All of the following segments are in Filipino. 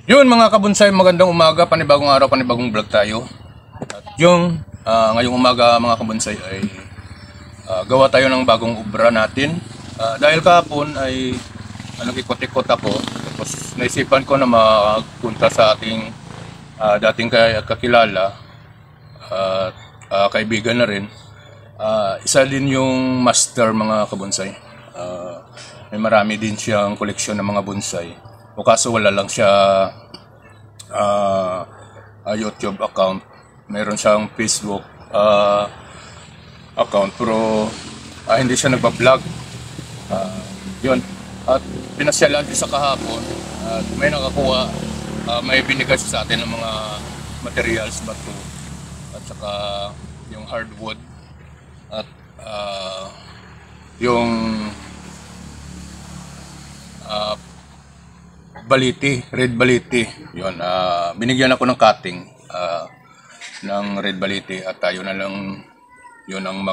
Yun mga kabonsay, magandang umaga, panibagong araw, panibagong vlog tayo. At yung ngayong umaga mga kabonsay ay gawa tayo ng bagong obra natin. Dahil kahapon ay nag-ikot-ikot ako, tapos naisipan ko na magpunta sa ating dating kakilala at kaibigan na rin. Isa din yung master mga kabonsay. May marami din siyang koleksyon ng mga bonsai. O kaso wala lang siya YouTube account. Meron siyang Facebook account pero hindi siya nagba-vlog. Yun. At pinasyalan ko sa kahapon at may nakakuha, may binigay sa atin ng mga materials, bato at saka yung hardwood at yung baliti, red baliti. Yun, binigyan ako ng cutting ng red baliti at tayo na lang yun ang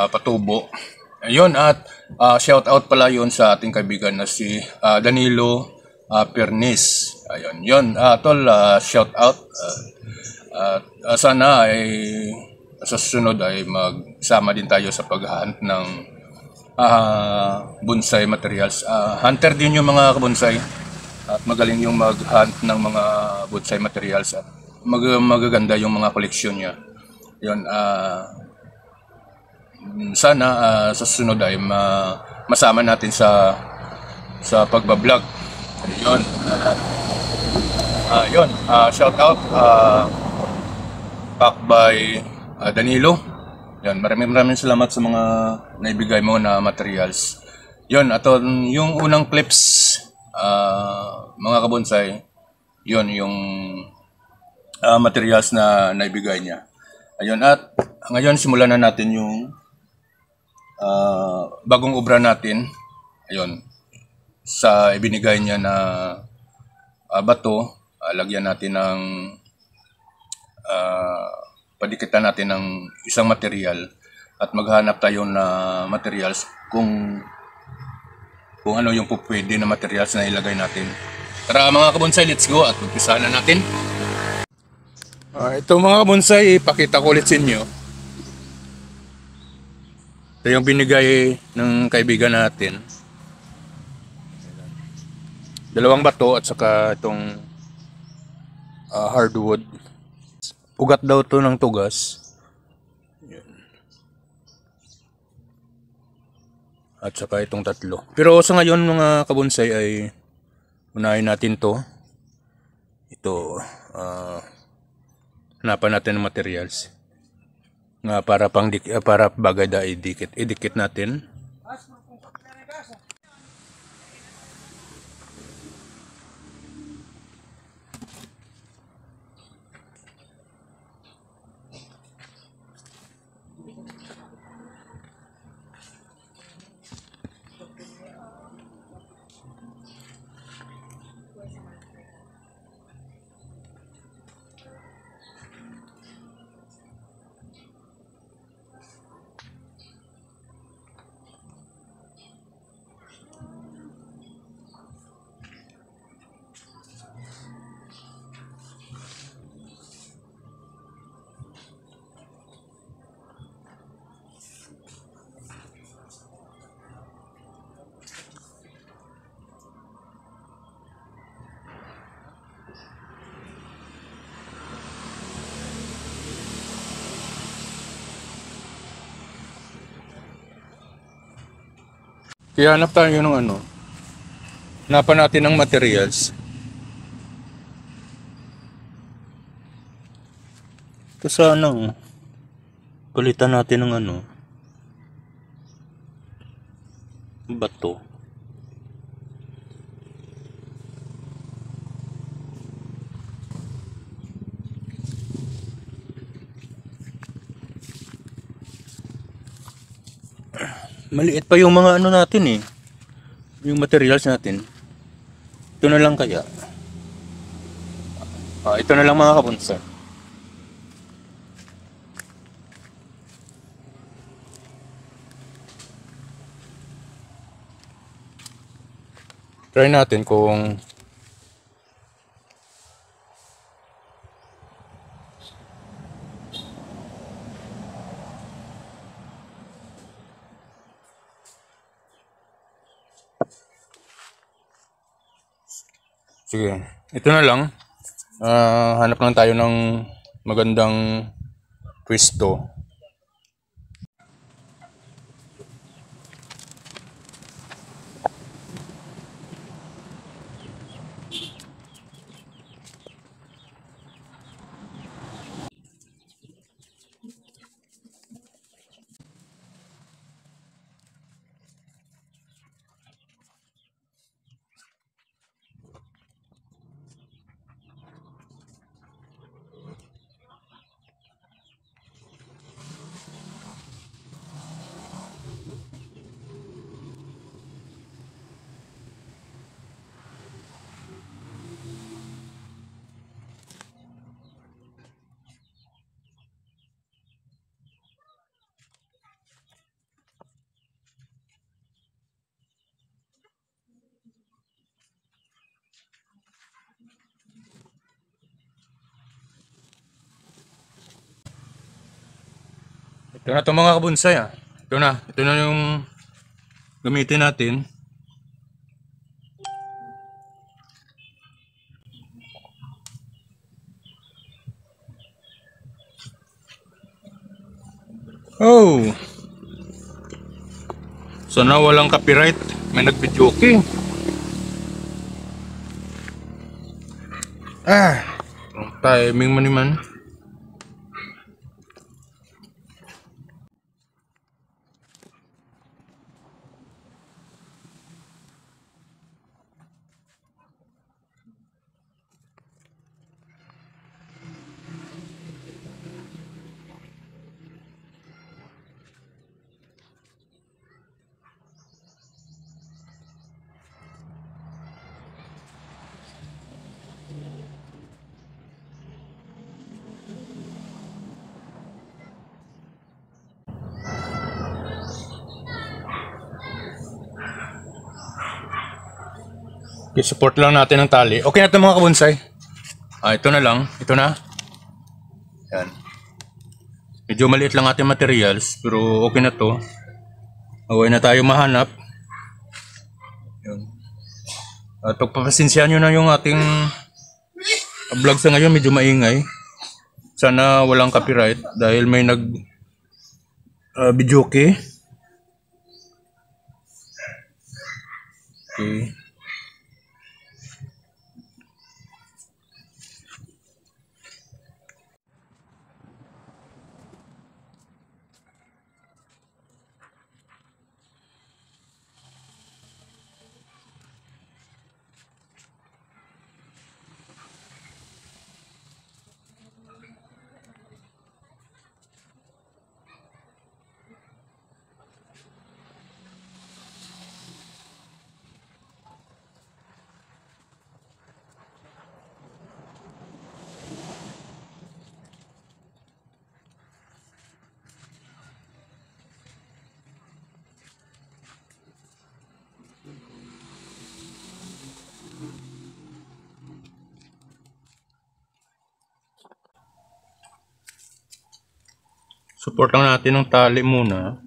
patubo. Ayun, at shout out pala yun sa ating kaibigan na si Danilo Pernis. Ayun, yun, tol, shout out. Sana ay sa susunod ay magsama din tayo sa paghahunt ng bonsai materials. Hunter din yung mga bonsai at magaling yung mag-hunt ng mga bonsai materials at magaganda yung mga koleksyon niya. Yun, sana sa susunod ay masama natin sa pagbablog. Yun. Yun, shout out back by Danilo. Yan, maraming salamat sa mga naibigay mo na materials. Yun, ato yung unang clips, mga kabonsay, yun yung materials na naibigay niya. Ayun, at ngayon simulan na natin yung bagong obra natin. Ayun, sa ibinigay niya na bato, lagyan natin ng padikitan natin ng isang material at maghanap tayo na materials kung ano yung pwede na materials na ilagay natin. Tara mga kabonsay, let's go at umpisa na natin. Ito mga kabonsay, ipakita ko ulit sa inyo. Ito yung binigay ng kaibigan natin. Dalawang bato at saka itong hardwood. Ugat daw to ng tugas. Yan. At saka itong tatlo. Pero sa ngayon mga kabonsay ay unahin natin to. Ito, hanapan natin ng materials. Nga para bagay da idikit natin. Kaya hanap tayo ng hanapan natin ng materials. Ito sana, palitan natin ng bato. Maliit pa yung mga natin yung materials natin. Ito na lang kaya. Ito na lang mga kabonsay. Try natin kung Sige, ito na lang. Hanap lang tayo ng magandang pwesto. Ito na itong mga kabonsay ah. Ito na yung gamitin natin. Oh! Sana walang copyright. May nag-videoke. Ang timing man naman. I-support lang natin ang tali. Okay na ito mga kabonsay. Ito na lang. Ito na. Yan. Medyo maliit lang ating materials. Pero okay na to. Away na tayo mahanap. Yun. At pagpapasensyahan nyo na yung ating vlog sa ngayon. Medyo maingay. Sana walang copyright. Dahil may nag videoke. Okay. Support lang natin ng tali muna.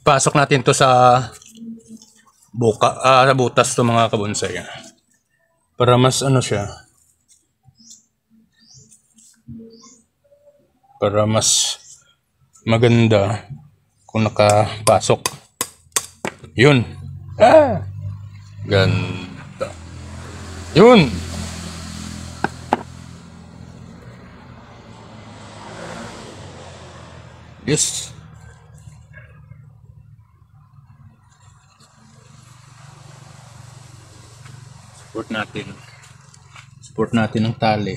Pasok natin to sa sa butas to mga kabonsay. Para mas ano siya, para mas maganda kung nakapasok. Yun. Ah! Ganda. Yun. Yes. Support natin. Support natin ng tali.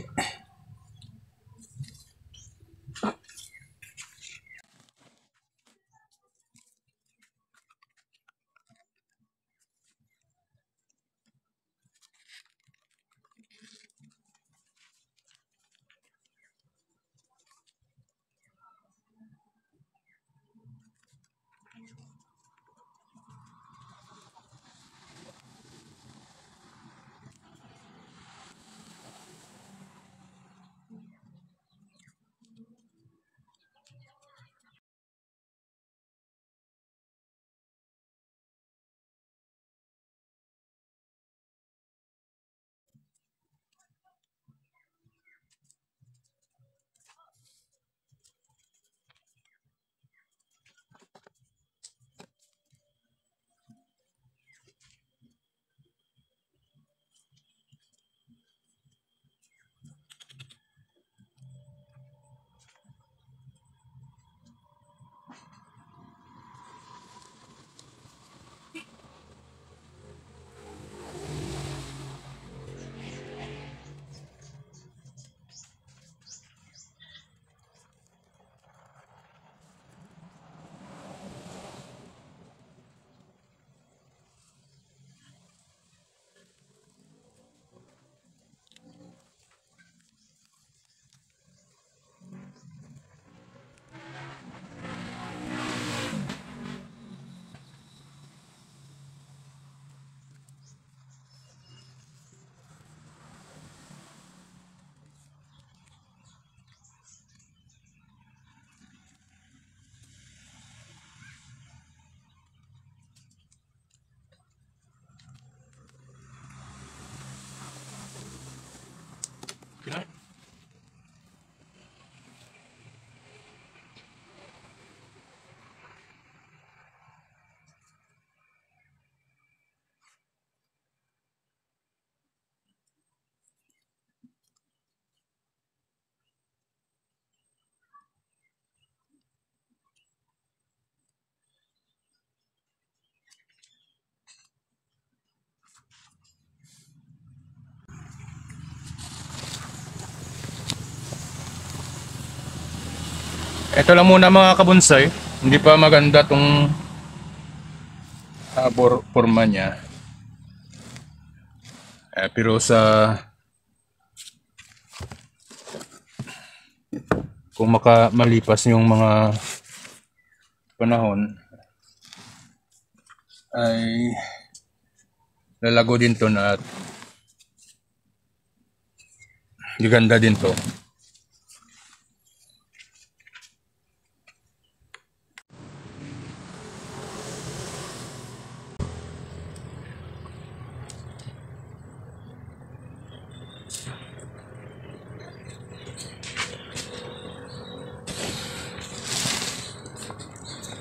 Okay. Ito lang muna mga kabonsay. Hindi pa maganda tong forma niya. Pero kung malipas yung mga panahon ay lalago din to na at ganda din to.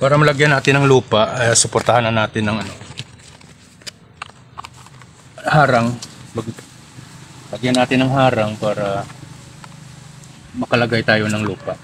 Para malagyan natin ng lupa, suportahan na natin ng harang. Lagyan natin ng harang para makalagay tayo ng lupa.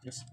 Yes.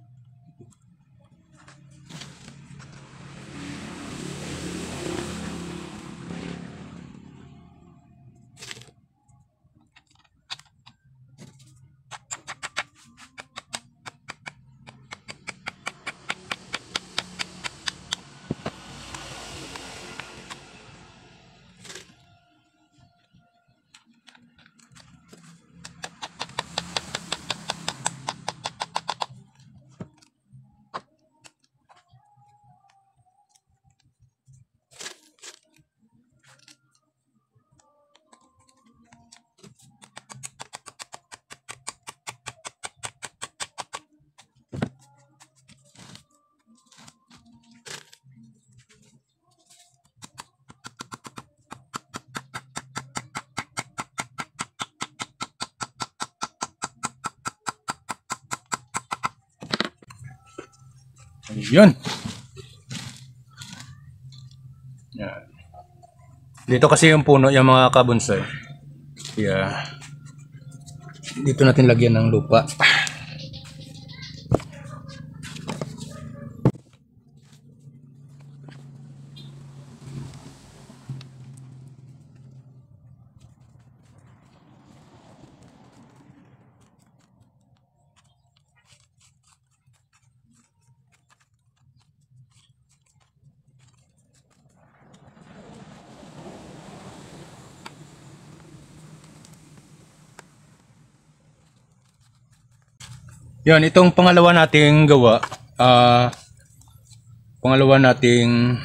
Yun. Yan. Dito kasi yung puno, yung mga kabonsai. Kaya dito natin lagyan ng lupa. Yan, itong pangalawa nating gawa, pangalawa nating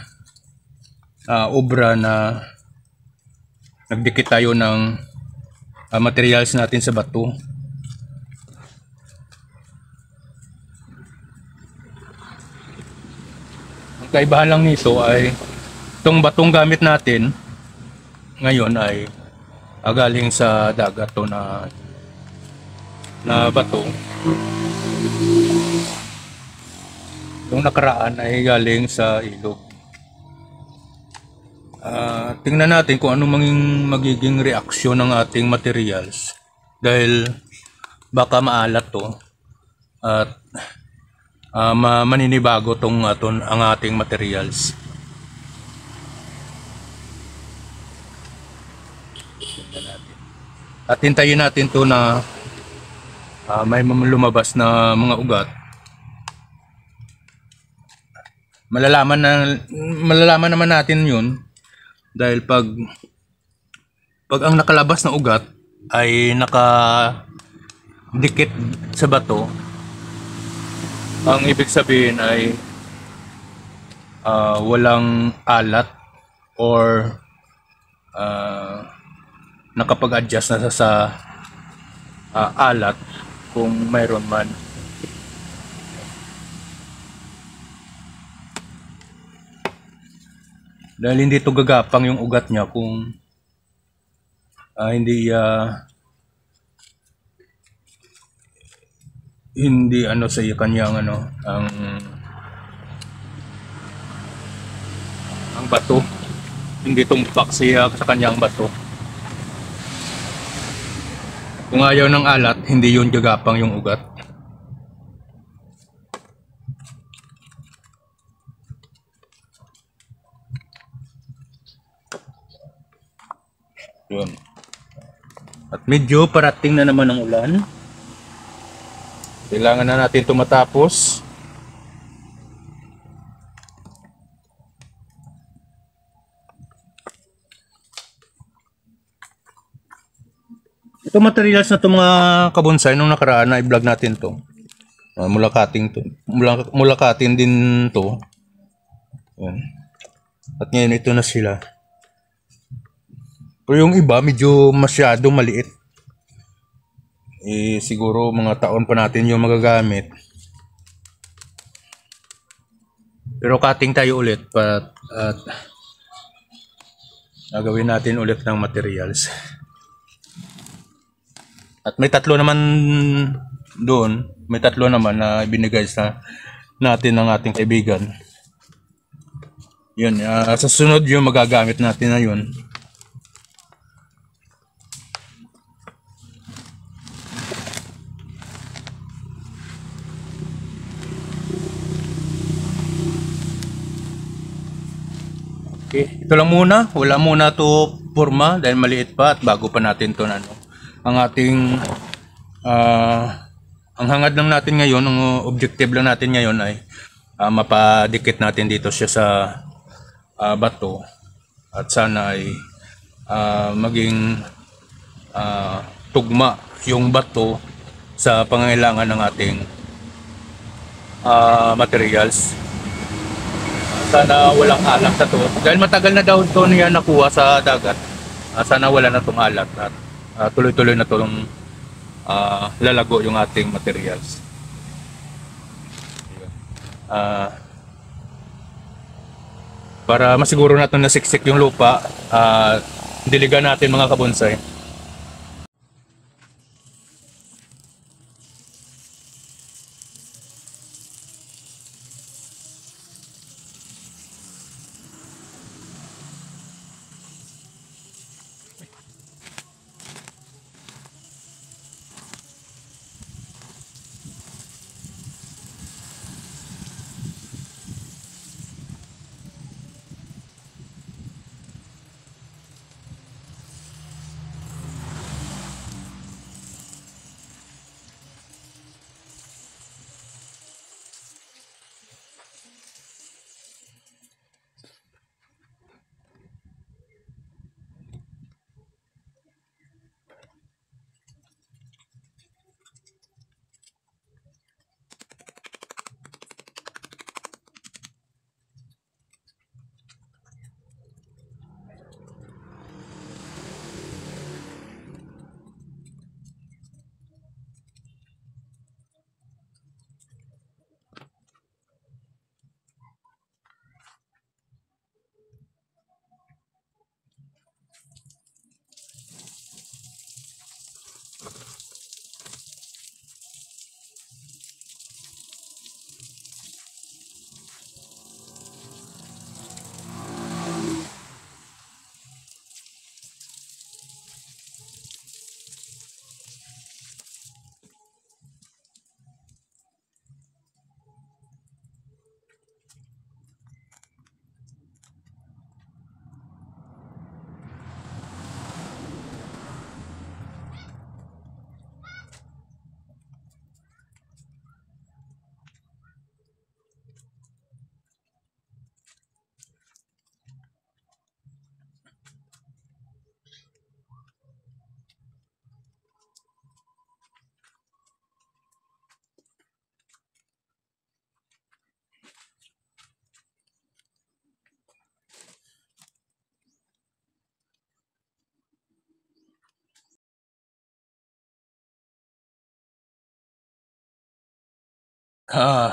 obra na nagdikit tayo ng materials natin sa bato. Ang kaibahan lang nito ay itong batong gamit natin ngayon ay galing sa dagat to na bato. Yung nakaraan ay galing sa ilog. Tingnan natin kung ano magiging reaksyon ng ating materials dahil baka maalat to at maninibago ang ating materials. At hintayin natin to na may lumabas na mga ugat. Malalaman naman natin yun dahil pag ang nakalabas na ugat ay nakadikit sa bato, ang ibig sabihin ay walang alat or nakapag-adjust na sa alat kung mayroon man. Dahil hindi ito gagapang yung ugat niya kung hindi ano sa kanyang ang bato, hindi tumpak siya sa kanyang bato. Kung ayaw ng alat, hindi yun gagapang yung ugat. Yun. At medyo parating na naman ang ulan. Kailangan na natin ito matapos. Ito materials na ito mga kabonsai nung nakaraan na i-vlog natin to. Mulakating din to. Yan. At ngayon ito na sila. Pero yung iba medyo masyado maliit. Siguro mga taon pa natin yung magagamit. Pero cutting tayo ulit at gagawin natin ulit ng materials. At may tatlo naman doon, may tatlo naman na ibinigay sa natin ng ating kaibigan. Yun, sa sunod yung magagamit natin na yun. Okay, ito lang muna. Wala muna to forma dahil maliit pa at bago pa natin to ano. Ang ating ang hangad lang natin ngayon, ang objective lang natin ngayon ay mapadikit natin dito siya sa bato at sana ay maging tugma yung bato sa pangangailangan ng ating materials. Sana walang alat sa to. Dahil matagal na daw ito niya nakuha sa dagat. Sana wala na itong alat at tuloy-tuloy na itong lalago yung ating materials. Para masiguro natin na siksik yung lupa, diligan natin mga kabonsay.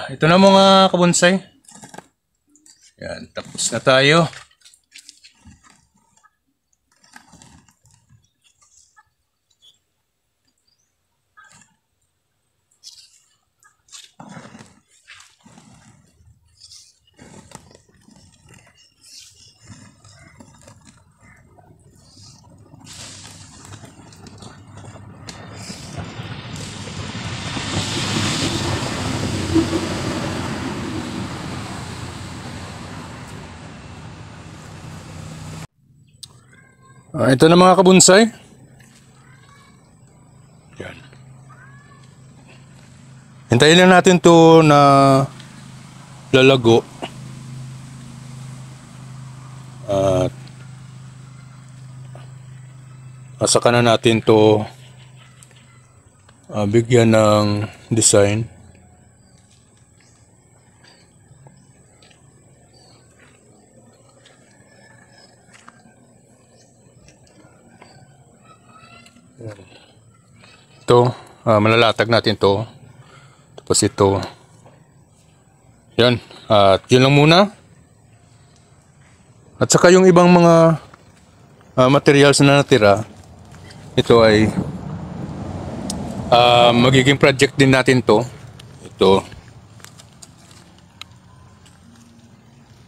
Ito na mga kabonsay. Yan, tapos na tayo. Ito na mga kabonsay. Yan. Hintayin lang natin to na lalago. At saka na natin to bigyan ng design. Ito, malalatag natin to. Tapos ito. Yan. At yun lang muna. At saka yung ibang mga materials na natira, ito ay magiging project din natin to. Ito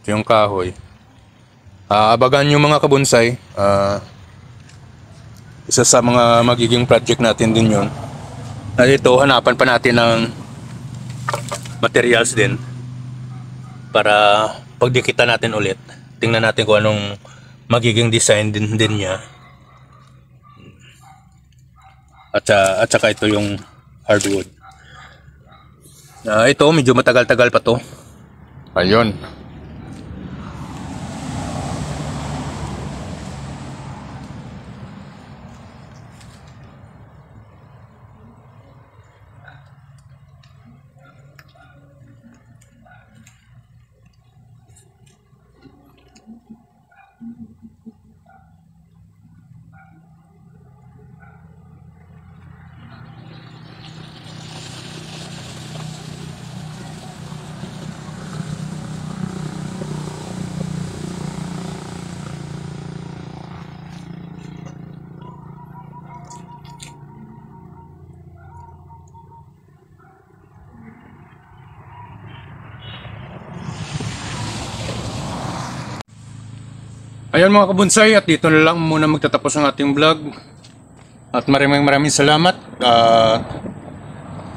yung kahoy. Abagan yung mga kabonsay. Isa sa mga magiging project natin din yun. At ito, hanapan pa natin ng materials din para pagdikitan natin ulit. tingnan natin kung anong magiging design din niya. At saka ito yung hardwood. Ito medyo matagal-tagal pa to. Ayun. Ayan mga kabonsay, at dito na lang muna magtatapos ang ating vlog. At maraming salamat.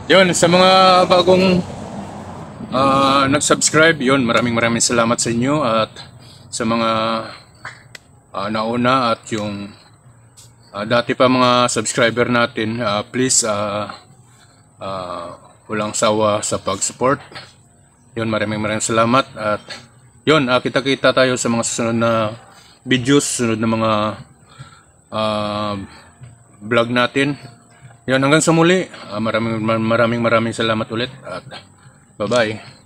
Yun, sa mga bagong nag-subscribe, yun, maraming salamat sa inyo. At sa mga nauna at yung dati pa mga subscriber natin, please walang sawa sa pag-support. Yun, maraming salamat. At yun, kita-kita tayo sa mga susunod na videos, sunod na mga vlog natin. Yan, hanggang sa muli. Maraming salamat ulit at bye-bye.